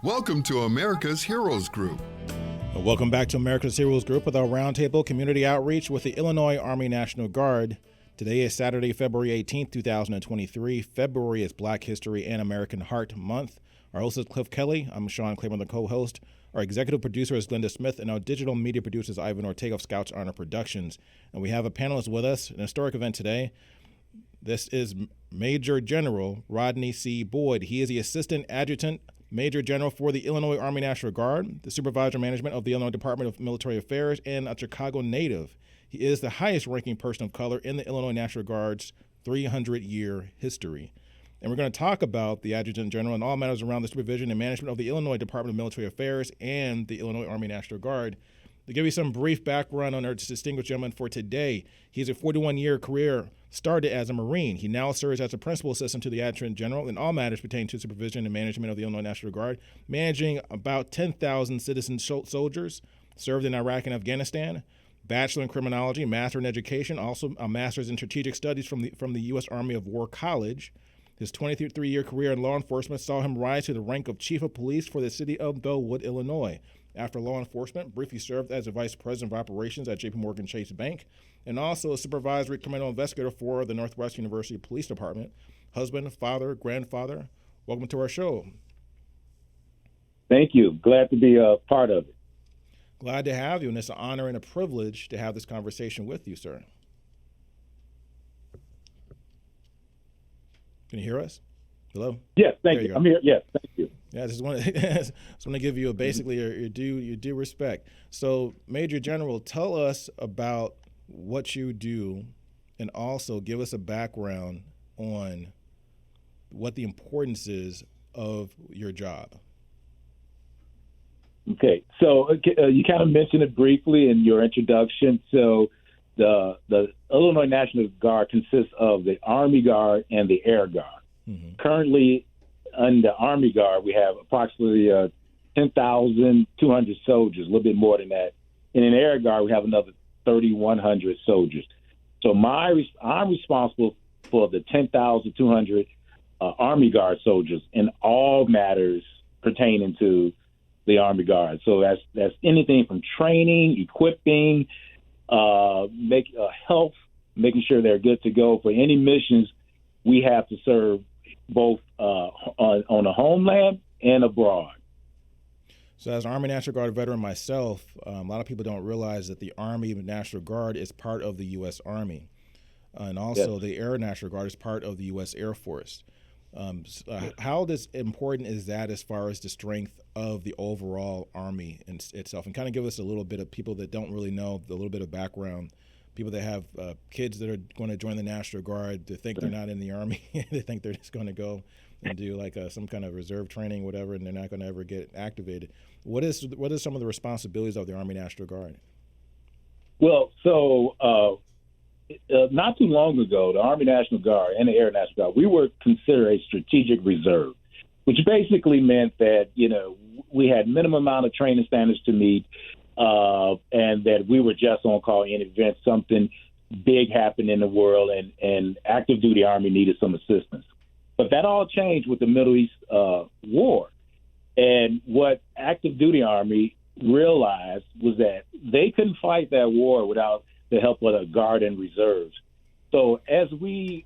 Welcome to America's Heroes Group. Welcome back to America's Heroes Group with our roundtable community outreach with the Illinois Army National Guard. Today is Saturday, February 18th, 2023. February is Black History and American Heart Month. Our host is Cliff Kelley. I'm Sean Claiborne, the co-host. Our executive producer is Glenda Smith, and our digital media producer is Ivan Ortega of Scouts Honor Productions. And we have a panelist with us, an historic event today. This is Major General Rodney C. Boyd. He is the Assistant Adjutant Major General for the Illinois Army National Guard, the Supervision Management of the Illinois Department of Military Affairs, and a Chicago native. He is the highest-ranking person of color in the Illinois National Guard's 300-year history. And we're going to talk about the Adjutant General and all matters around the supervision and management of the Illinois Department of Military Affairs and the Illinois Army National Guard. To give you some brief background on our distinguished gentleman for today, he's a 41-year career, started as a Marine. He now serves as a principal assistant to the Adjutant General in all matters pertaining to supervision and management of the Illinois National Guard, managing about 10,000 citizen soldiers, served in Iraq and Afghanistan, bachelor in criminology, master in education, also a master's in strategic studies from the U.S. Army of War College. His 23-year career in law enforcement saw him rise to the rank of Chief of Police for the city of Bellwood, Illinois. After law enforcement, briefly served as a Vice President of Operations at JPMorgan Chase Bank, and also a supervisory criminal investigator for the Northwest University Police Department. Husband, father, grandfather. Welcome to our show. Thank you. Glad to be a part of it. Glad to have you, and it's an honor and a privilege to have this conversation with you, sir. Can you hear us? Hello? Yes, thank you. I'm here. Yes, thank you. Yeah, I just want to give you basically your due respect. So, Major General, tell us about what you do, and also give us a background on what the importance is of your job. Okay, so you kind of mentioned it briefly in your introduction. So, the Illinois National Guard consists of the Army Guard and the Air Guard. Mm-hmm. Currently, in the Army Guard, we have approximately 10,200 soldiers, a little bit more than that. And in the Air Guard, we have another 3,100 soldiers. So I'm responsible for the 10,200 Army Guard soldiers in all matters pertaining to the Army Guard. So that's anything from training, equipping, health, making sure they're good to go for any missions we have to serve both on the homeland and abroad. So as an Army National Guard veteran myself, a lot of people don't realize that the Army National Guard is part of the U.S. Army. And also yes. The Air National Guard is part of the U.S. Air Force. How important is that as far as the strength of the overall Army itself? And kind of give us a little bit of people that don't really know, a little bit of background. People that have kids that are going to join the National Guard, they think they're not in the Army. They think they're just going to go and do like some kind of reserve training, whatever, and they're not going to ever get activated. What is some of the responsibilities of the Army National Guard? Well, so not too long ago, the Army National Guard and the Air National Guard, we were considered a strategic reserve, which basically meant that, we had minimum amount of training standards to meet, and that we were just on call in event something big happened in the world and active duty Army needed some assistance. But that all changed with the Middle East war. And what active duty Army realized was that they couldn't fight that war without the help of the Guard and Reserves. So as we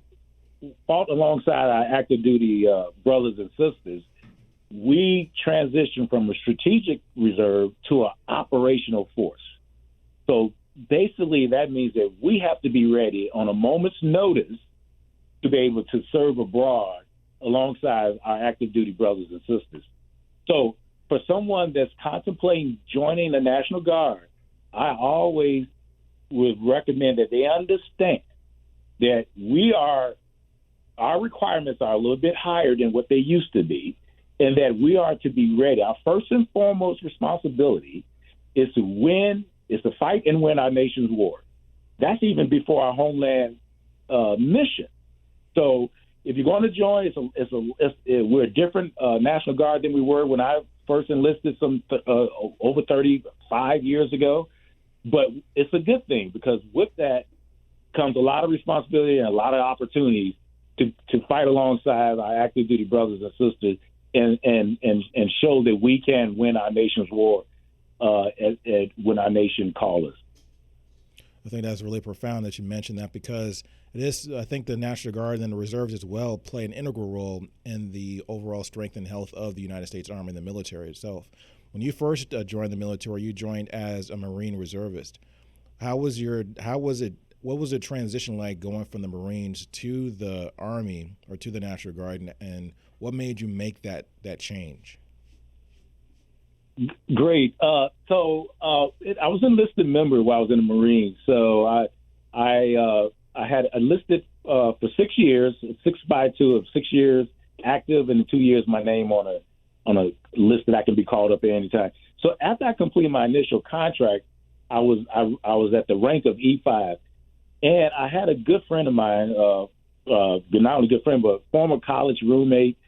fought alongside our active duty brothers and sisters, we transitioned from a strategic reserve to an operational force. So basically that means that we have to be ready on a moment's notice to be able to serve abroad alongside our active duty brothers and sisters. So for someone that's contemplating joining the National Guard, I always would recommend that they understand that our requirements are a little bit higher than what they used to be, and that we are to be ready. Our first and foremost responsibility is to fight and win our nation's war. That's even before our homeland mission. So if you're going to join, we're a different National Guard than we were when I first enlisted over 35 years ago. But it's a good thing, because with that comes a lot of responsibility and a lot of opportunities to fight alongside our active duty brothers and sisters and show that we can win our nation's war when our nation calls us. I think that's really profound that you mentioned that, because it is, I think the National Guard and the reserves as well play an integral role in the overall strength and health of the United States Army and the military itself. When you first joined the military, you joined as a Marine reservist. What was the transition like going from the Marines to the Army or to the National Guard, and what made you make that change? Great. I was an enlisted member while I was in the Marines. So I had enlisted for 6 years, 6x2 of 6 years active, and 2 years my name on a list that I can be called up at any time. So after I completed my initial contract, I was at the rank of E5, and I had a good friend of mine, not only good friend but former college roommate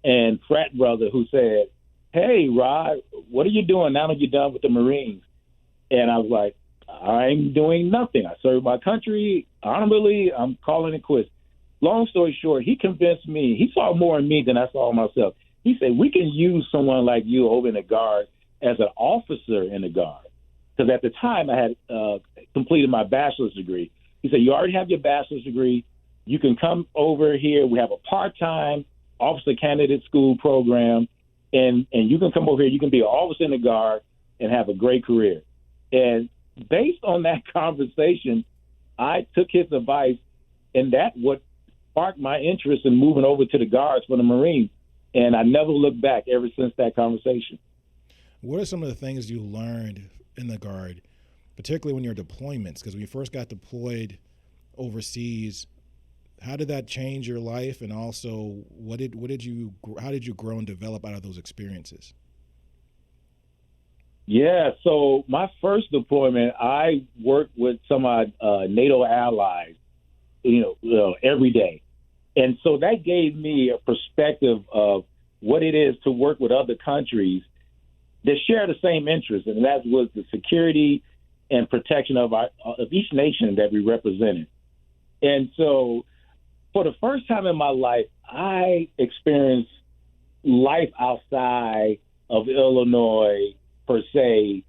and frat brother, who said, "Hey, Rod, what are you doing now that you're done with the Marines?" And I was like, "I'm doing nothing. I served my country honorably. I'm calling it quits." Long story short, he convinced me. He saw more in me than I saw in myself. He said, "We can use someone like you over in the Guard as an officer in the Guard." Because at the time I had completed my bachelor's degree. He said, "You already have your bachelor's degree. You can come over here. We have a part-time officer candidate school program. And you can come over here, you can be an officer in the Guard and have a great career." And based on that conversation, I took his advice, and that what sparked my interest in moving over to the Guards for the Marines. And I never looked back ever since that conversation. What are some of the things you learned in the Guard, particularly when your deployments? Because when you first got deployed overseas, how did that change your life, and also how did you grow and develop out of those experiences? Yeah, so my first deployment, I worked with some of our NATO allies, every day, and so that gave me a perspective of what it is to work with other countries that share the same interests, and that was the security and protection of each nation that we represented. And so, for the first time in my life, I experienced life outside of Illinois per se,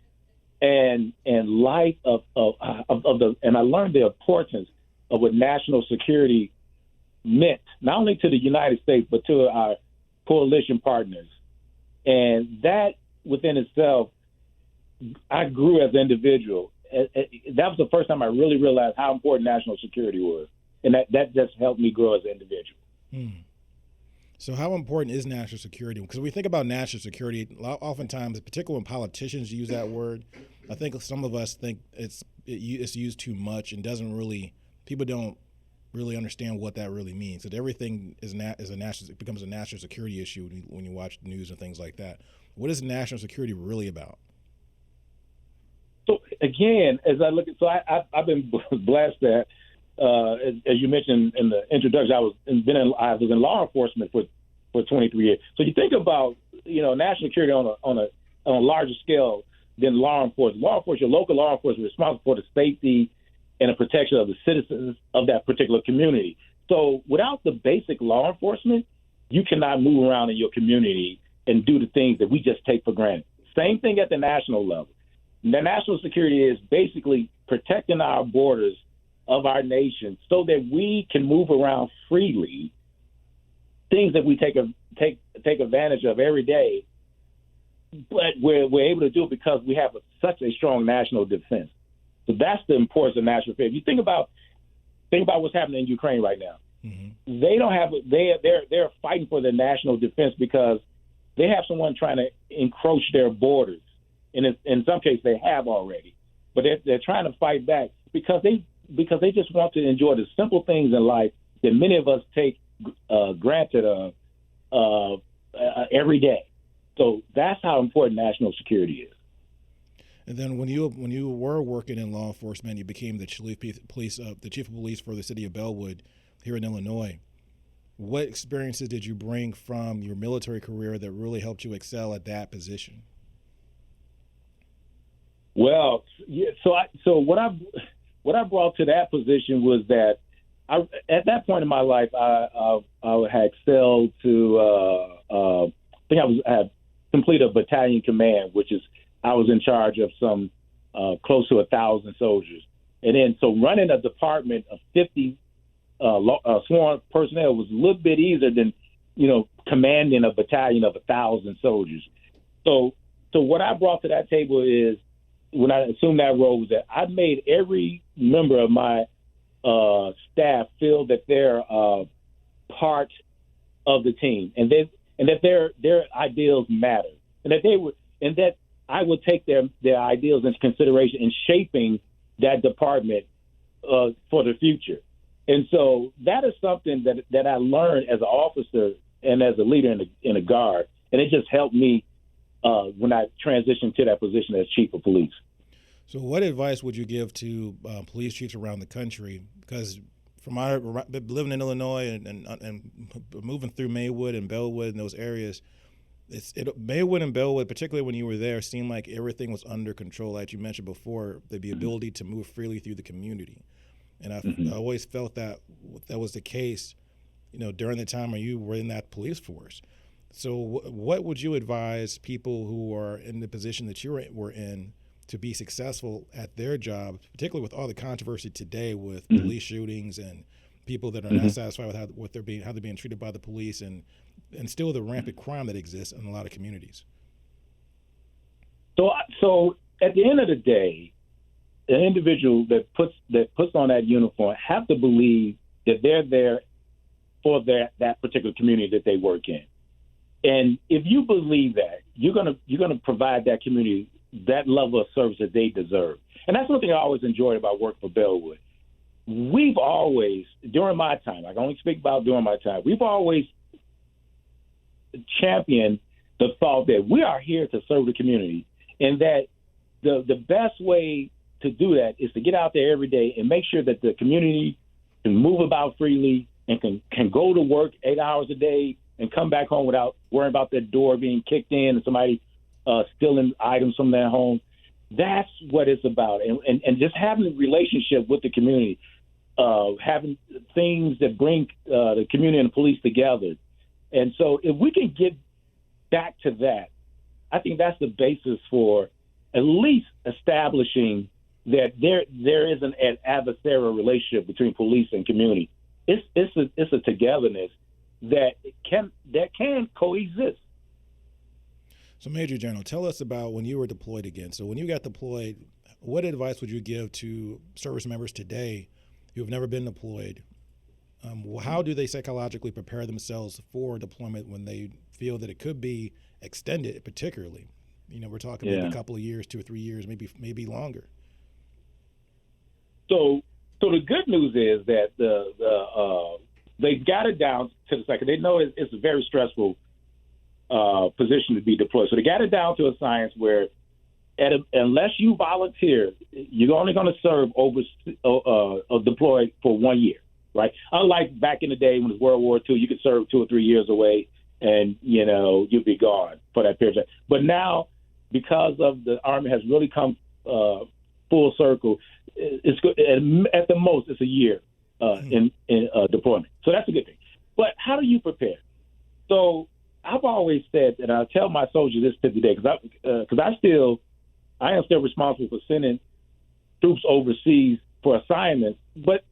and life and I learned the importance of what national security meant, not only to the United States but to our coalition partners. And that within itself, I grew as an individual. That was the first time I really realized how important national security was. And that just helped me grow as an individual. So how important is national security? Because we think about national security, oftentimes, particularly when politicians use that word, I think some of us think it's used too much and people don't really understand what that really means. That everything becomes a national security issue when you watch the news and things like that. What is national security really about? So again, as I look at, I've been blessed that. As you mentioned in the introduction, I was in law enforcement for 23 years. So you think about national security on a larger scale than law enforcement. Your local law enforcement is responsible for the safety and the protection of the citizens of that particular community. So without the basic law enforcement, you cannot move around in your community and do the things that we just take for granted. Same thing at the national level. The national security is basically protecting our borders of our nation so that we can move around freely, things that we take advantage of every day, but we're able to do it because we have such a strong national defense. So that's the importance of national defense. You think about what's happening in Ukraine right now. Mm-hmm. They're fighting for their national defense because they have someone trying to encroach their borders, and in some cases they have already, but they're trying to fight back because they just want to enjoy the simple things in life that many of us take granted every day. So that's how important national security is. And then when you were working in law enforcement, you became the chief of police for the city of Bellwood here in Illinois. What experiences did you bring from your military career that really helped you excel at that position? Well, yeah, so what I brought to that position was that at that point in my life, I had excelled to I had completed a battalion command, which is I was in charge of some close to 1,000 soldiers. And then so running a department of 50 sworn personnel was a little bit easier than, commanding a battalion of 1,000 soldiers. So what I brought to that table is, when I assumed that role, was that I made every member of my staff feel that they're part of the team, and that their ideals matter, and that I would take their ideals into consideration in shaping that department for the future. And so that is something that I learned as an officer and as a leader in the Guard, and it just helped me when I transitioned to that position as chief of police. So what advice would you give to police chiefs around the country? Because from living in Illinois and moving through Maywood and Bellwood and those areas, Maywood and Bellwood, particularly when you were there, seemed like everything was under control. Like you mentioned before, the ability to move freely through the community. And I always felt that was the case, during the time when you were in that police force. So what would you advise people who are in the position that you were in to be successful at their job, particularly with all the controversy today with police shootings and people that are not satisfied with how they're being treated by the police, and still the rampant crime that exists in a lot of communities? So at the end of the day, an individual that puts on that uniform have to believe that they're there for that particular community that they work in. And if you believe that, you're gonna provide that community that level of service that they deserve. And that's one thing I always enjoyed about working for Bellwood. We've always, during my time, I can only speak about during my time, we've always championed the thought that we are here to serve the community, and that the best way to do that is to get out there every day and make sure that the community can move about freely and can go to work 8 hours a day and come back home without worrying about their door being kicked in and somebody stealing items from their home. That's what it's about. And just having a relationship with the community, having things that bring the community and the police together. And so if we can get back to that, I think that's the basis for at least establishing that there is an adversarial relationship between police and community. It's a togetherness that can coexist. So, Major General, tell us about when you were deployed again. So when you got deployed, what advice would you give to service members today who have never been deployed? How do they psychologically prepare themselves for deployment when they feel that it could be extended, particularly? We're talking maybe a couple of years, 2 or 3 years, maybe longer. So the good news is that they've got it down to the second. They know it's a very stressful position to be deployed. So they got it down to a science where, unless you volunteer, you're only going to serve deployed for 1 year, right? Unlike back in the day when it was World War II, you could serve 2 or 3 years away and, you'd be gone for that period. But now, because of the Army has really come full circle, it's good. At the most, it's a year in deployment. So that's a good thing. But how do you prepare? So I've always said, and I tell my soldiers this to today, because I am still responsible for sending troops overseas for assignments, but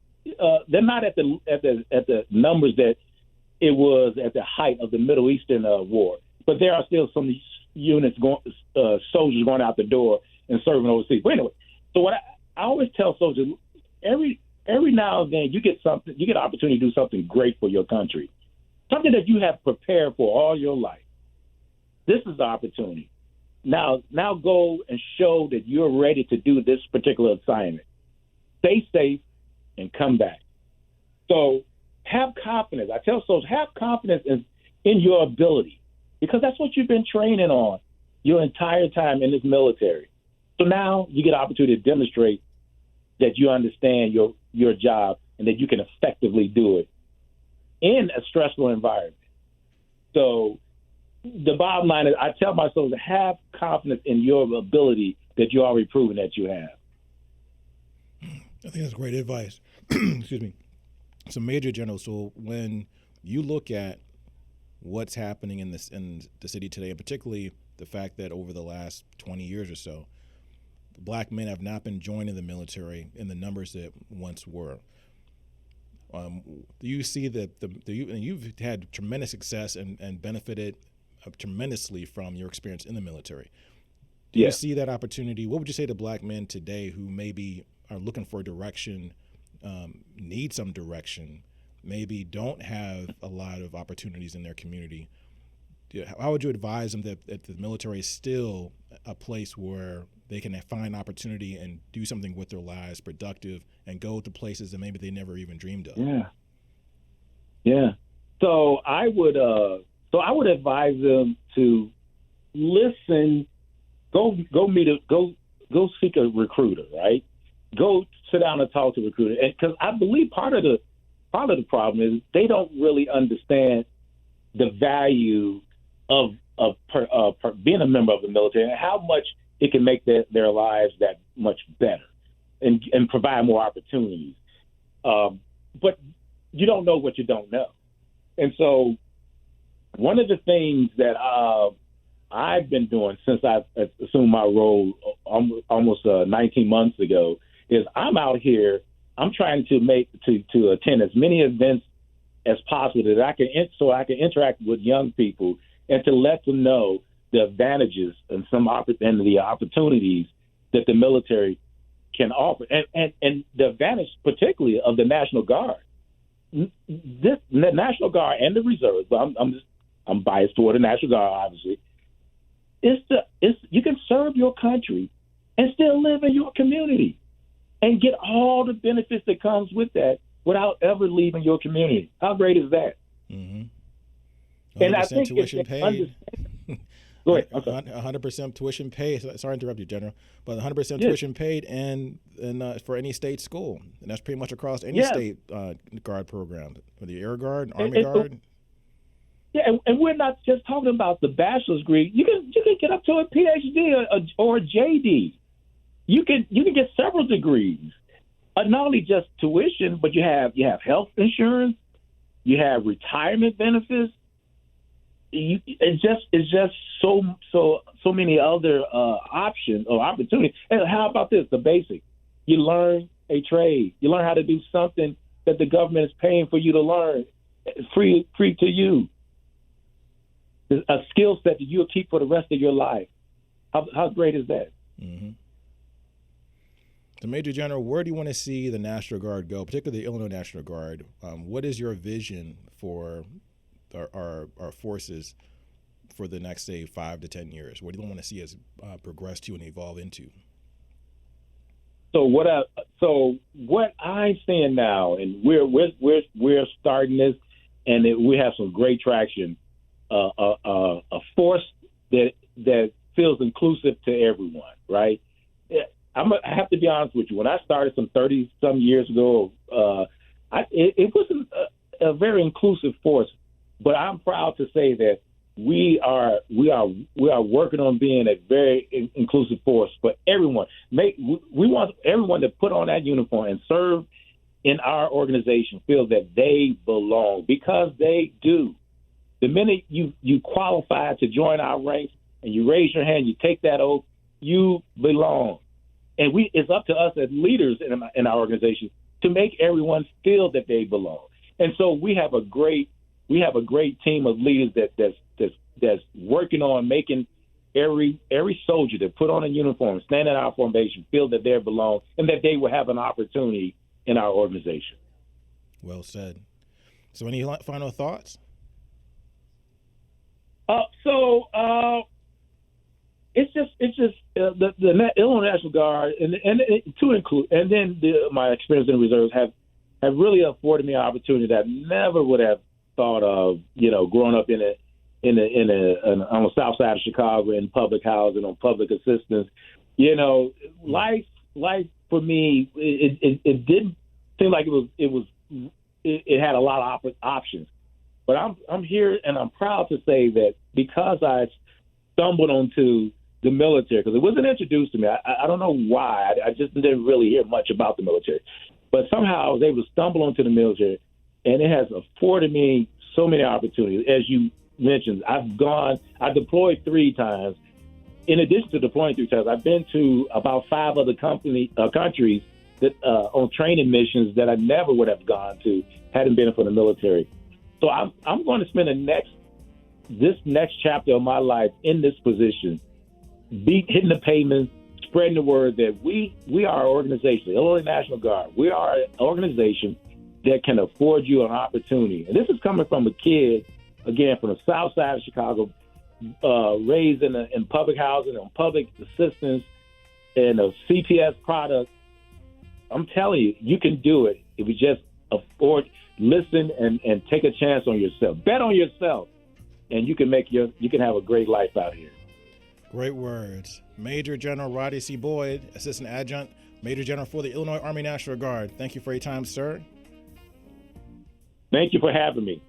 they're not at the numbers that it was at the height of the Middle Eastern war. But there are still some units soldiers going out the door and serving overseas. But anyway, so what I always tell soldiers, every now and then you get an opportunity to do something great for your country. Something that you have prepared for all your life. This is the opportunity. Now go and show that you're ready to do this particular assignment. Stay safe and come back. So have confidence. I tell soldiers, have confidence in your ability, because that's what you've been training on your entire time in this military. So now you get an opportunity to demonstrate that you understand your job and that you can effectively do it in a stressful environment. So the bottom line is, I tell my soldiers, have confidence in your ability that you're already proven that you have. I think that's great advice. Excuse me. So, Major General, so when you look at what's happening in the city today, and particularly the fact that over the last 20 years or so, Black men have not been joining the military in the numbers that once were. Do you see that you've had tremendous success and benefited tremendously from your experience in the military? Do you see that opportunity? What would you say to Black men today who maybe are looking for direction, need some direction, maybe don't have a lot of opportunities in their community? How would you advise them that the military is still a place where they can find opportunity and do something with their lives, productive, and go to places that maybe they never even dreamed of? Yeah. So I would advise them to listen. Go seek a recruiter, right? Go sit down and talk to a recruiter, and because I believe part of the problem is they don't really understand the value of being a member of the military and how much it can make their lives that much better and provide more opportunities. But you don't know what you don't know. And so one of the things that I've been doing since I assumed my role almost 19 months ago is I'm out here. I'm trying to attend as many events as possible that I can interact with young people and to let them know the advantages and the opportunities that the military can offer, and the advantage particularly of the National Guard. The National Guard and the Reserves, but I'm biased toward the National Guard, obviously. You can serve your country and still live in your community and get all the benefits that comes with that without ever leaving your community. How great is that? Mm-hmm. And I think tuition paid. Go ahead. 100% tuition paid. Sorry to interrupt you, General, but 100% tuition paid and for any state school, and that's pretty much across any state guard program, whether you're Air Guard, Army Guard. And we're not just talking about the bachelor's degree. You can get up to a PhD or a JD. You can get several degrees. Not only just tuition, but you have health insurance, you have retirement benefits. It's just so many other options or opportunities. And how about this? The basic: you learn a trade. You learn how to do something that the government is paying for you to learn, free to you. A skill set that you'll keep for the rest of your life. How great is that? Mm-hmm. So, Major General, where do you want to see the National Guard go, particularly the Illinois National Guard? What is your vision for our forces for the next, say, 5 to 10 years? What do you want to see us progress to and evolve into? So what I'm seeing now, and we're starting this, and we have some great traction. A force that feels inclusive to everyone, right? I have to be honest with you. When I started some 30-some years ago, it wasn't a very inclusive force. But I'm proud to say that we are working on being a very inclusive force for everyone. We want everyone to put on that uniform and serve in our organization, feel that they belong, because they do. The minute you qualify to join our ranks and you raise your hand, you take that oath, you belong. And it's up to us as leaders in our organization to make everyone feel that they belong. And so we have a great team of leaders that's working on making every soldier that put on a uniform, stand in our formation, feel that they belong, and that they will have an opportunity in our organization. Well said. So, any final thoughts? It's just the Illinois National Guard and to include, and then my experience in the reserves have really afforded me an opportunity that I never would have thought of. Growing up on the south side of Chicago in public housing, on public assistance. Life for me, it didn't seem like it had a lot of options. But I'm here, and I'm proud to say that because I stumbled onto the military, because it wasn't introduced to me. I don't know why. I just didn't really hear much about the military. But somehow I was able to stumble onto the military, and it has afforded me so many opportunities. As you mentioned, I deployed 3 times. In addition to deploying 3 times, I've been to about 5 other countries that on training missions that I never would have gone to hadn't been for the military. So I'm going to spend this next chapter of my life in this position, hitting the pavement, spreading the word that we are an organization, the Illinois National Guard. We are an organization that can afford you an opportunity. And this is coming from a kid, again, from the south side of Chicago, raised in public housing, on public assistance, and a CPS product. I'm telling you, you can do it if you just listen and take a chance on yourself. Bet on yourself, and you can have a great life out here. Great words. Major General Rodney C. Boyd, Assistant Adjutant, Major General for the Illinois Army National Guard. Thank you for your time, sir. Thank you for having me.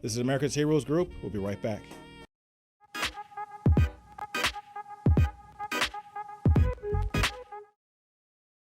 This is America's Heroes Group. We'll be right back.